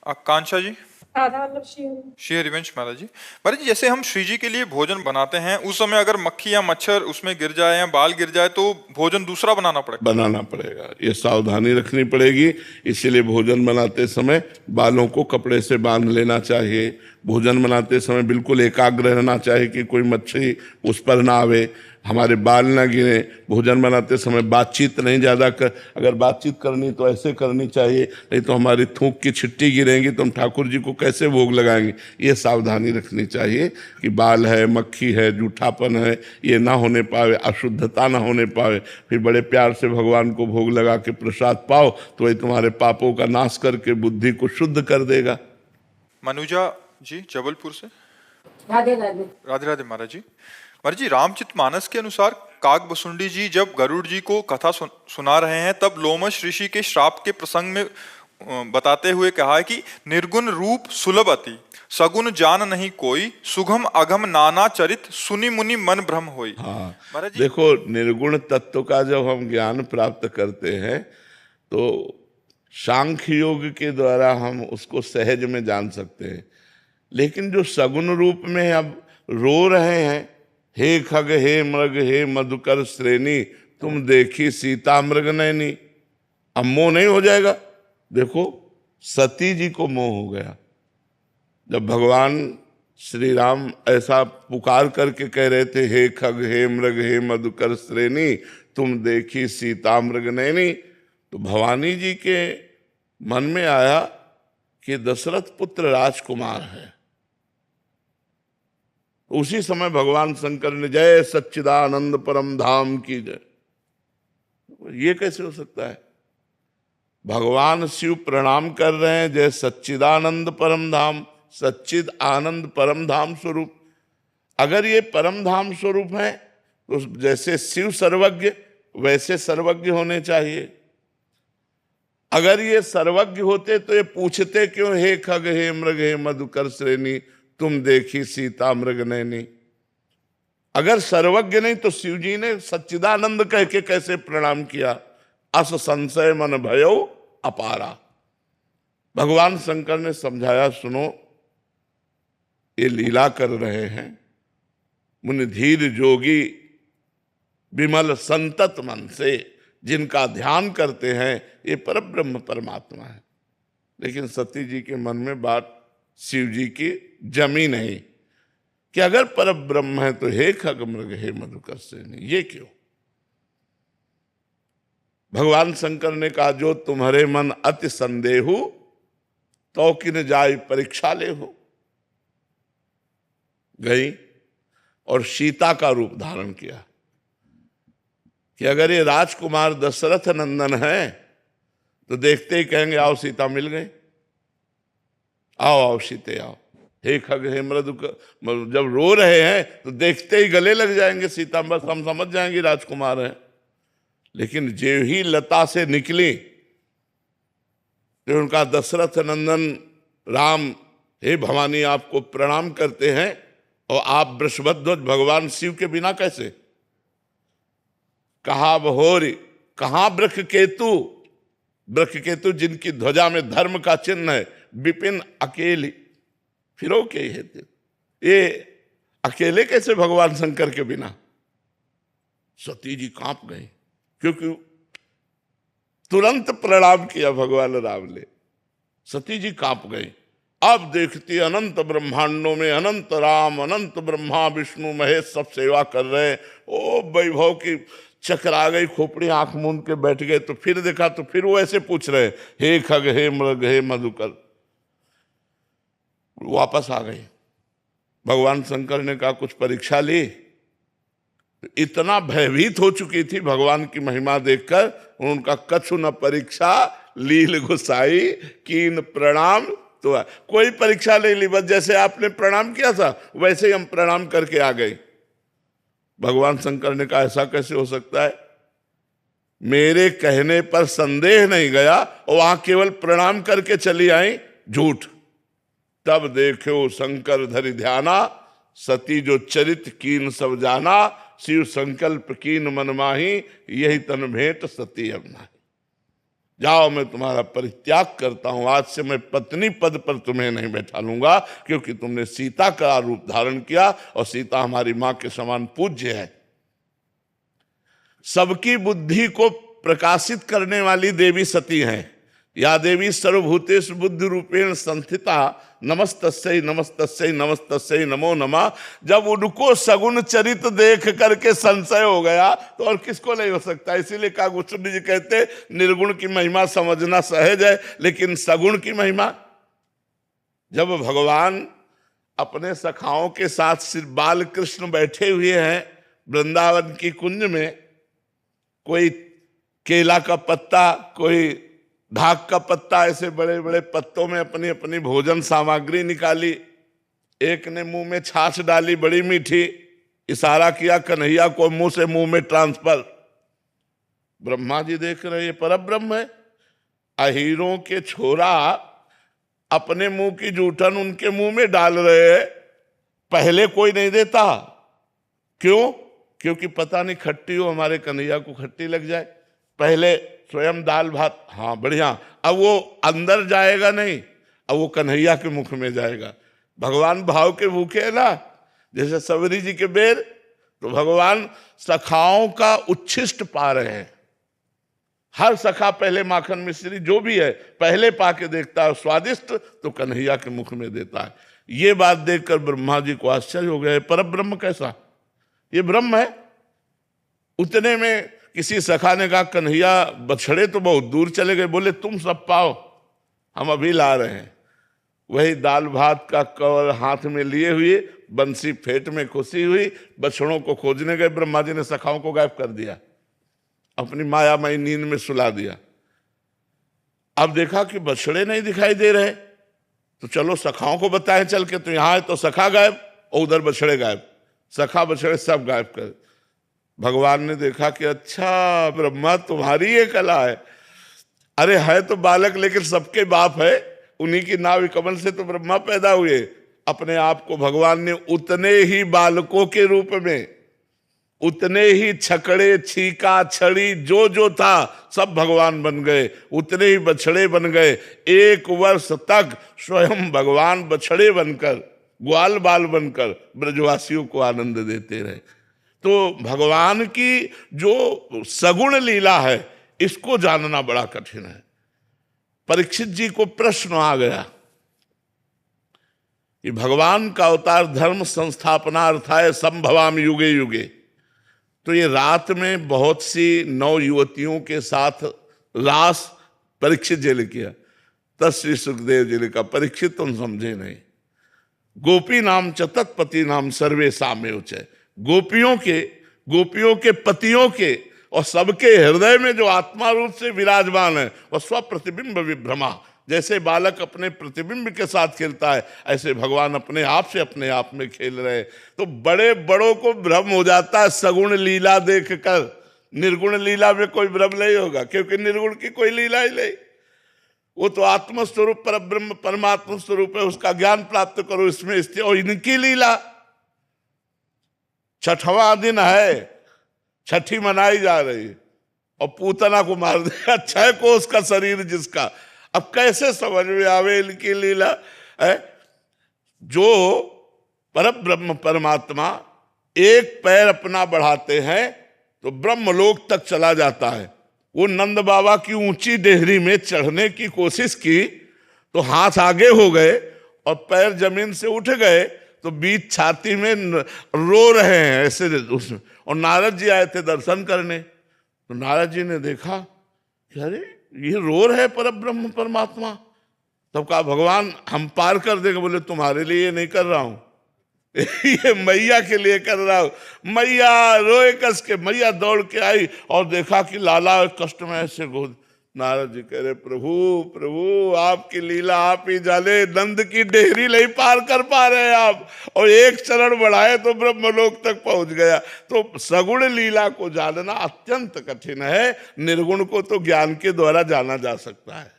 आकांक्षा जी। आधा मतलब शेयर। श्री हरिवंश महाराज जी। महाराज जी, जैसे हम श्री जी के लिए भोजन बनाते हैं, उस समय अगर मक्खी या मच्छर उसमें गिर जाए या बाल गिर जाए तो भोजन दूसरा बनाना पड़ेगा। बनाना पड़ेगा, ये सावधानी रखनी पड़ेगी। इसीलिए भोजन बनाते समय बालों को कपड़े से बांध लेना चाहिए। भोजन बनाते समय बिल्कुल एकाग्र रहना चाहिए कि कोई मच्छी उस पर ना आवे, हमारे बाल ना गिरे। भोजन बनाते समय बातचीत नहीं ज़्यादा कर, अगर बातचीत करनी तो ऐसे करनी चाहिए, नहीं तो हमारी थूक की छिट्टी गिरेंगी तो हम ठाकुर जी को कैसे भोग लगाएंगे। ये सावधानी रखनी चाहिए कि बाल है, मक्खी है, जूठापन है, ये ना होने पावे, अशुद्धता ना होने पावे। फिर बड़े प्यार से भगवान को भोग लगा के प्रसाद पाओ तो वही तुम्हारे पापों का नाश करके बुद्धि को शुद्ध कर देगा। मनुजा जी जबलपुर से। राधे राधे। राधे राधे महाराज जी। महाराज जी, रामचरितमानस के अनुसार काकभुसुंडी जी जब गरुड़ जी को कथा सुना रहे हैं, तब लोमश ऋषि के श्राप के प्रसंग में बताते हुए कहा है कि निर्गुण रूप सुलभ अति, सगुण जान नहीं कोई, सुगम अगम नाना चरित, सुनि मुनि मन भ्रम होई। हाँ, महाराज जी, देखो, निर्गुण तत्व का जब हम ज्ञान प्राप्त करते हैं तो सांख्य योग के द्वारा हम उसको सहज में जान सकते हैं। लेकिन जो सगुण रूप में अब रो रहे हैं, हे खग हे मृग हे मधुकर श्रेणी, तुम देखी सीता मृग नैनी, अब मोह नहीं हो जाएगा। देखो, सती जी को मोह हो गया जब भगवान श्री राम ऐसा पुकार करके कह रहे थे, हे खग हे मृग हे मधुकर श्रेणी, तुम देखी सीता मृग नैनी। तो भवानी जी के मन में आया कि दशरथ पुत्र राजकुमार है। उसी समय भगवान शंकर ने जय सच्चिदानंद परम धाम की जय। ये कैसे हो सकता है? भगवान शिव प्रणाम कर रहे हैं, जय सच्चिदानंद परम धाम, सच्चिद आनंद परम धाम स्वरूप। अगर ये परम धाम स्वरूप है तो जैसे शिव सर्वज्ञ वैसे सर्वज्ञ होने चाहिए। अगर ये सर्वज्ञ होते तो ये पूछते क्यों, हे खग हे मृग हे मधुकर श्रेणी, तुम देखी सीता मृग नैनी। अगर सर्वज्ञ नहीं तो शिव जी ने सच्चिदानंद कह के कैसे प्रणाम किया? अस संशय मन भयो अपारा। भगवान शंकर ने समझाया, सुनो, ये लीला कर रहे हैं, मुनि धीर जोगी विमल संतत मन से जिनका ध्यान करते हैं, ये परब्रह्म परमात्मा है। लेकिन सती जी के मन में बात शिव जी की जमी नहीं कि अगर परब्रह्म है तो हे खग मृग हे मधुकर श्रेणी, ये क्यों? भगवान शंकर ने कहा, जो तुम्हारे मन अति संदेहु तो किन जाय परीक्षा ले हो। गई और सीता का रूप धारण किया कि अगर ये राजकुमार दशरथ नंदन है तो देखते ही कहेंगे, आओ सीता मिल गई, आओ आओ सीते आओ। हे खग हे मृदु, जब रो रहे हैं तो देखते ही गले लग जाएंगे सीता, बस हम समझ जाएंगे राजकुमार हैं। लेकिन जो ही लता से निकली तो उनका दशरथ नंदन राम, हे भवानी आपको प्रणाम करते हैं, और आप वृषभध्वज भगवान शिव के बिना कैसे? कहा बहोरी, कहां वृक्ष केतु, वृक्ष केतु जिनकी ध्वजा में धर्म का चिन्ह है, विपिन अकेली फिरो के हेतु, ये अकेले कैसे भगवान शंकर के बिना? सती जी कांप गई, क्योंकि तुरंत प्रणाम किया भगवान राम ने। सती जी कांप गई। अब देखती अनंत ब्रह्मांडों में अनंत राम, अनंत ब्रह्मा विष्णु महेश सब सेवा कर रहे हैं। ओ वैभव की चकरा गई, खोपड़ी आंख मूंद के बैठ गए। तो फिर देखा तो फिर वो ऐसे पूछ रहे, हे खग हे मृग हे मधुकर। वापस आ गई। भगवान शंकर ने कहा, कुछ परीक्षा ली? इतना भयभीत हो चुकी थी भगवान की महिमा देखकर, उनका कछु न परीक्षा लील गुसाई कीन प्रणाम। तो कोई परीक्षा नहीं ली, बस जैसे आपने प्रणाम किया था वैसे ही हम प्रणाम करके आ गए। भगवान शंकर ने कहा, ऐसा कैसे हो सकता है? मेरे कहने पर संदेह नहीं गया और वहां केवल प्रणाम करके चली आई, झूठ। तब देखो शंकर धरि ध्याना, सती जो चरित कीन सब जाना, शिव संकल्प कीन मन माही, यही तन भेंट सती अब नाही। जाओ मैं तुम्हारा परित्याग करता हूं, आज से मैं पत्नी पद पर तुम्हें नहीं बैठा लूंगा, क्योंकि तुमने सीता का रूप धारण किया और सीता हमारी मां के समान पूज्य है। सबकी बुद्धि को प्रकाशित करने वाली देवी सती हैं। या देवी सर्वभूतेषु बुद्धि रूपेण संस्थिता नमस्तस्यै नमस्तस्यै नमस्तस्यै नमो नमः। जब उनको सगुण चरित देख करके संशय हो गया तो और किसको नहीं हो सकता। इसीलिए कागभूषण जी कहते निर्गुण की महिमा समझना सहज है, लेकिन सगुण की महिमा, जब भगवान अपने सखाओं के साथ सिर्फ बाल कृष्ण बैठे हुए हैं वृंदावन की कुंज में, कोई केला का पत्ता, कोई ढाक का पत्ता, ऐसे बड़े बड़े पत्तों में अपनी अपनी भोजन सामग्री निकाली, एक ने मुंह में छाछ डाली बड़ी मीठी, इशारा किया कन्हैया को मुंह से मुंह में ट्रांसफर। ब्रह्मा जी देख रहे ये परब्रह्म है। अहीरों के छोरा अपने मुंह की जूठन उनके मुंह में डाल रहे हैं, पहले कोई नहीं देता। क्यों? क्योंकि पता नहीं खट्टी हो, हमारे कन्हैया को खट्टी लग जाए। पहले स्वयं दाल भात, हाँ बढ़िया, अब वो अंदर जाएगा नहीं, अब वो कन्हैया के मुख में जाएगा। भगवान भाव के भूखे है ना, जैसे सबरी जी के बेर, तो भगवान सखाओं का उच्छिष्ट पा रहे हैं। हर सखा पहले माखन मिश्री जो भी है पहले पाके देखता है, स्वादिष्ट तो कन्हैया के मुख में देता है। ये बात देखकर ब्रह्मा जी को आश्चर्य हो गया, पर ब्रह्म कैसा, ये ब्रह्म है। उतने में किसी सखा ने कहा कन्हैया बछड़े तो बहुत दूर चले गए, बोले तुम सब पाओ, हम अभी ला रहे हैं। वही दाल भात का कवर हाथ में लिए हुए, बंसी फेट में खुशी हुई, बछड़ों को खोजने गए। ब्रह्मा जी ने सखाओं को गायब कर दिया, अपनी मायामयी नींद में सुला दिया। अब देखा कि बछड़े नहीं दिखाई दे रहे, तो चलो सखाओं को बताएं चल के, तो यहां है तो सखा गायब और उधर बछड़े गायब, सखा बछड़े सब गायब कर। भगवान ने देखा कि अच्छा ब्रह्मा तुम्हारी ये कला है। अरे है तो बालक लेकिन सबके बाप है, उन्हीं की नाभि कमल से तो ब्रह्मा पैदा हुए। अपने आप को भगवान ने उतने ही बालकों के रूप में, उतने ही छकड़े छीका छड़ी जो जो था सब भगवान बन गए, उतने ही बछड़े बन गए। 1 वर्ष तक स्वयं भगवान बछड़े बनकर, ग्वाल बाल बनकर ब्रजवासियों को आनंद देते रहे। तो भगवान की जो सगुण लीला है इसको जानना बड़ा कठिन है। परीक्षित जी को प्रश्न आ गया कि भगवान का अवतार धर्म संस्थापनार्थाय संभवामि युगे युगे। तो ये रात में बहुत सी नौ युवतियों के साथ रास परीक्षित जी ने किया। तब श्री सुखदेव जी ने कहा परीक्षित तुम समझे नहीं, गोपी नाम च तत्पति नाम सर्वे साम्य उच्चय। गोपियों के पतियों के और सबके हृदय में जो आत्मा रूप से विराजमान है वह स्वप्रतिबिंब विभ्रमा। जैसे बालक अपने प्रतिबिंब के साथ खेलता है, ऐसे भगवान अपने आप से अपने आप में खेल रहे। तो बड़े बड़ों को भ्रम हो जाता है सगुण लीला देखकर, निर्गुण लीला में कोई भ्रम नहीं होगा, क्योंकि निर्गुण की कोई लीला ही नहीं। वो तो आत्म स्वरूप पर ब्रह्म परमात्मा स्वरूप है, उसका ज्ञान प्राप्त करो इसमें स्थित। और इनकी लीला 6वां दिन है, छठी मनाई जा रही है और पूतना को मार दिया 6 कोस का शरीर जिसका। अब कैसे समझ में आवे इनकी लीला है। जो परब्रह्म परमात्मा एक पैर अपना बढ़ाते हैं तो ब्रह्मलोक तक चला जाता है। वो नंद बाबा की ऊंची डेहरी में चढ़ने की कोशिश की तो हाथ आगे हो गए और पैर जमीन से उठ गए, तो बीच छाती में रो रहे हैं ऐसे उसमें। और नारद जी आए थे दर्शन करने, तो नारद जी ने देखा कि अरे ये रो रहे परब्रह्म परमात्मा। तब कहा भगवान हम पार कर देंगे। बोले तुम्हारे लिए ये नहीं कर रहा हूं, ये मैया के लिए कर रहा हूं। मैया रोए कस के, मैया दौड़ के आई और देखा कि लाला कष्ट में ऐसे गोद। नारद जी कह रहे प्रभु प्रभु आपकी लीला आप ही जाने, नंद की डेहरी नहीं पार कर पा रहे आप, और एक चरण बढ़ाए तो ब्रह्मलोक तक पहुंच गया। तो सगुण लीला को जानना अत्यंत कठिन है, निर्गुण को तो ज्ञान के द्वारा जाना जा सकता है।